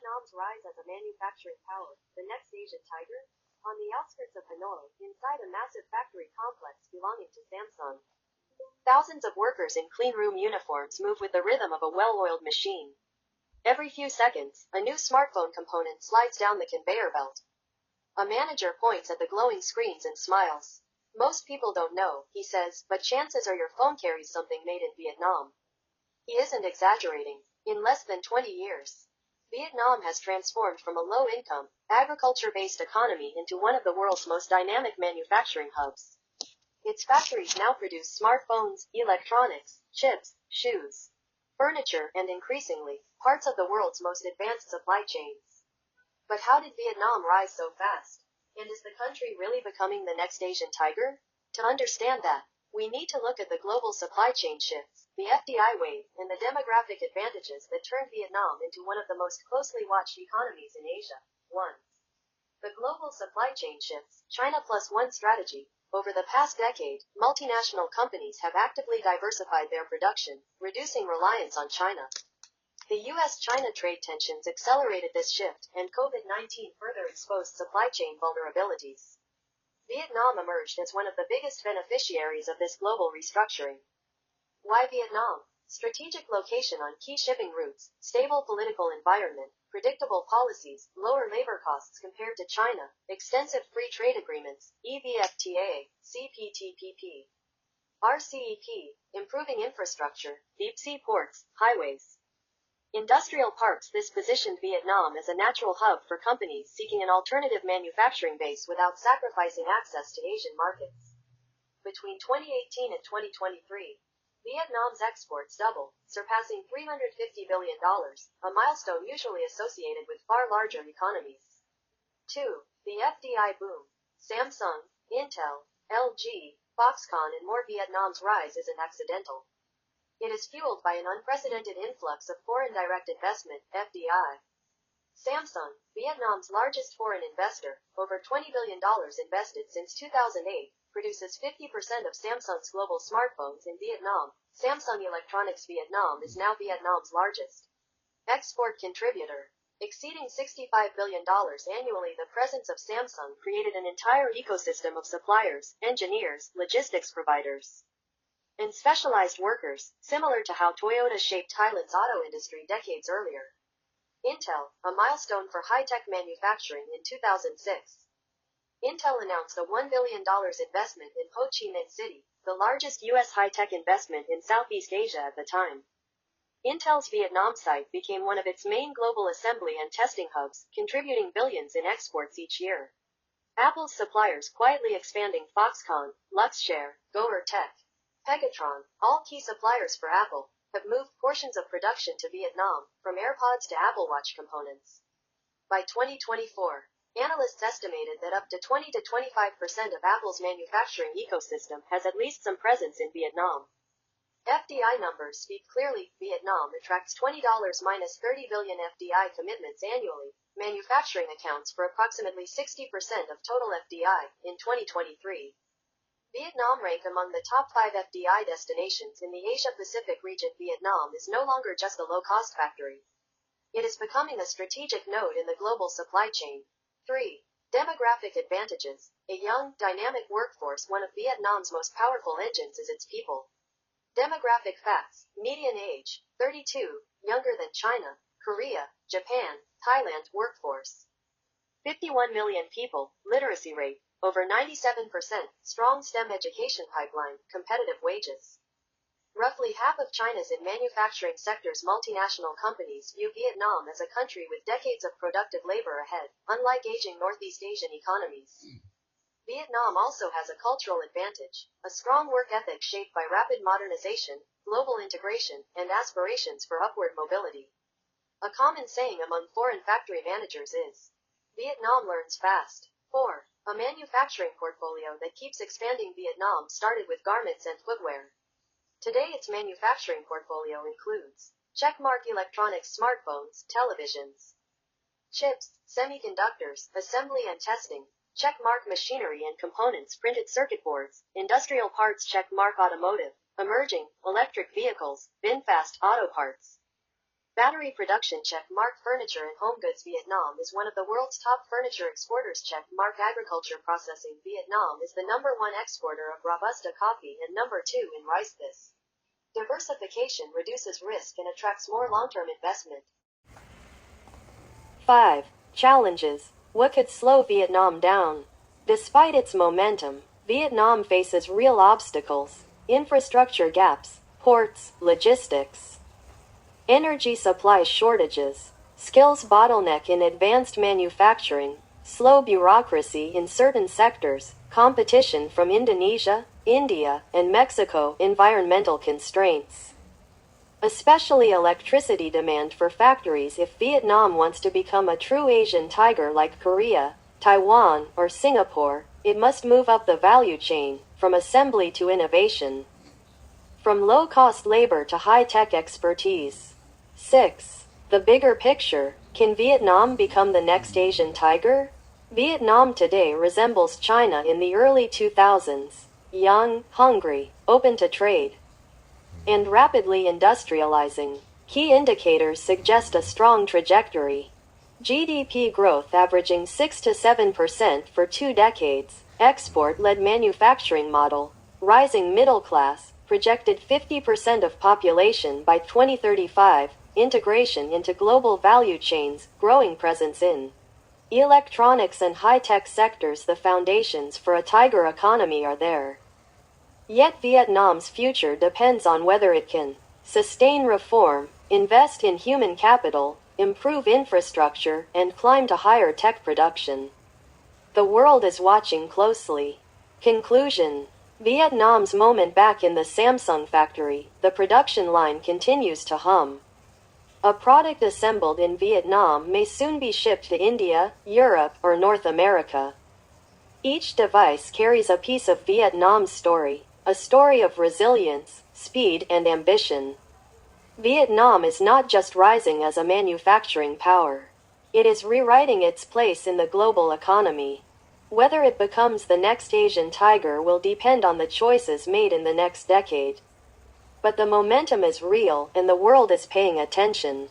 Vietnam's rise as a manufacturing power, the next Asian tiger? On the outskirts of Hanoi, inside a massive factory complex belonging to Samsung, thousands of workers in clean room uniforms move with the rhythm of a well-oiled machine. Every few seconds, a new smartphone component slides down the conveyor belt. A manager points at the glowing screens and smiles. Most people don't know, he says, but chances are your phone carries something made in Vietnam. He isn't exaggerating. In less than 20 years, Vietnam has transformed from a low-income, agriculture-based economy into one of the world's most dynamic manufacturing hubs. Its factories now produce smartphones, electronics, chips, shoes, furniture, and increasingly, parts of the world's most advanced supply chains. But how did Vietnam rise so fast? And is the country really becoming the next Asian tiger? To understand that, we need to look at the global supply chain shifts, the FDI wave, and the demographic advantages that turned Vietnam into one of the most closely watched economies in Asia. 1. The global supply chain shifts, China Plus One strategy. Over the past decade, multinational companies have actively diversified their production, reducing reliance on China. The U.S.-China trade tensions accelerated this shift, and COVID-19 further exposed supply chain vulnerabilities. Vietnam emerged as one of the biggest beneficiaries of this global restructuring. Why Vietnam? Strategic location on key shipping routes, stable political environment, predictable policies, lower labor costs compared to China, extensive free trade agreements, EVFTA, CPTPP, RCEP, improving infrastructure, deep-sea ports, highways, industrial parks. This positioned Vietnam as a natural hub for companies seeking an alternative manufacturing base without sacrificing access to Asian markets. Between 2018 and 2023, Vietnam's exports doubled, surpassing $350 billion, a milestone usually associated with far larger economies. 2. The FDI boom. Samsung, Intel, LG, Foxconn and more. Vietnam's rise isn't accidental. It is fueled by an unprecedented influx of foreign direct investment, FDI. Samsung, Vietnam's largest foreign investor, over $20 billion invested since 2008, produces 50% of Samsung's global smartphones in Vietnam. Samsung Electronics Vietnam is now Vietnam's largest export contributor. Exceeding $65 billion annually, the presence of Samsung created an entire ecosystem of suppliers, engineers, logistics providers, and specialized workers, similar to how Toyota shaped Thailand's auto industry decades earlier. Intel, a milestone for high-tech manufacturing in 2006. Intel announced a $1 billion investment in Ho Chi Minh City, the largest U.S. high-tech investment in Southeast Asia at the time. Intel's Vietnam site became one of its main global assembly and testing hubs, contributing billions in exports each year. Apple's suppliers quietly expanding. Foxconn, Luxshare, Goer Tech, Pegatron, all key suppliers for Apple, have moved portions of production to Vietnam, from AirPods to Apple Watch components. By 2024, analysts estimated that up to 20 to 25% of Apple's manufacturing ecosystem has at least some presence in Vietnam. FDI numbers speak clearly. Vietnam attracts $20 minus 30 billion FDI commitments annually. Manufacturing accounts for approximately 60% of total FDI in 2023. Vietnam rank among the top 5 FDI destinations in the Asia-Pacific region. Vietnam is no longer just a low-cost factory. It is becoming a strategic node in the global supply chain. 3. Demographic advantages. A young, dynamic workforce. One of Vietnam's most powerful engines is its people. Demographic facts. Median age, 32, younger than China, Korea, Japan, Thailand. Workforce, 51 million people. Literacy rate, over 97%. Strong STEM education pipeline. Competitive wages. Roughly half of China's in manufacturing sectors. Multinational companies view Vietnam as a country with decades of productive labor ahead, unlike aging Northeast Asian economies. Vietnam also has a cultural advantage, a strong work ethic shaped by rapid modernization, global integration, and aspirations for upward mobility. A common saying among foreign factory managers is, Vietnam learns fast. 4. A manufacturing portfolio that keeps expanding. Vietnam started with garments and footwear. Today its manufacturing portfolio includes checkmark electronics, smartphones, televisions, chips, semiconductors, assembly and testing, checkmark machinery and components, printed circuit boards, industrial parts, checkmark automotive, emerging, electric vehicles, VinFast, auto parts. Battery production check mark. Furniture and home goods. Vietnam is one of the world's top furniture exporters. Check mark. Agriculture processing. Vietnam is the #1 exporter of Robusta coffee and #2 in rice. This diversification reduces risk and attracts more long-term investment. 5. Challenges. What could slow Vietnam down? Despite its momentum, Vietnam faces real obstacles: infrastructure gaps, ports, logistics, energy supply shortages, skills bottleneck in advanced manufacturing, slow bureaucracy in certain sectors, competition from Indonesia, India, and Mexico, environmental constraints, especially electricity demand for factories. If Vietnam wants to become a true Asian tiger like Korea, Taiwan, or Singapore, it must move up the value chain, from assembly to innovation, from low-cost labor to high-tech expertise. 6. The bigger picture. Can Vietnam become the next Asian tiger? Vietnam today resembles China in the early 2000s: young, hungry, open to trade, and rapidly industrializing. Key indicators suggest a strong trajectory. GDP growth averaging 6 to 7% for 2 decades, export-led manufacturing model, rising middle class, projected 50% of population by 2035, integration into global value chains, growing presence in electronics and high-tech sectors. The foundations for a tiger economy are there. Yet Vietnam's future depends on whether it can sustain reform, invest in human capital, improve infrastructure, and climb to higher tech production. The world is watching closely. Conclusion. Vietnam's moment. Back in the Samsung factory, the production line continues to hum. A product assembled in Vietnam may soon be shipped to India, Europe, or North America. Each device carries a piece of Vietnam's story, a story of resilience, speed, and ambition. Vietnam is not just rising as a manufacturing power. It is rewriting its place in the global economy. Whether it becomes the next Asian tiger will depend on the choices made in the next decade. But the momentum is real, and the world is paying attention.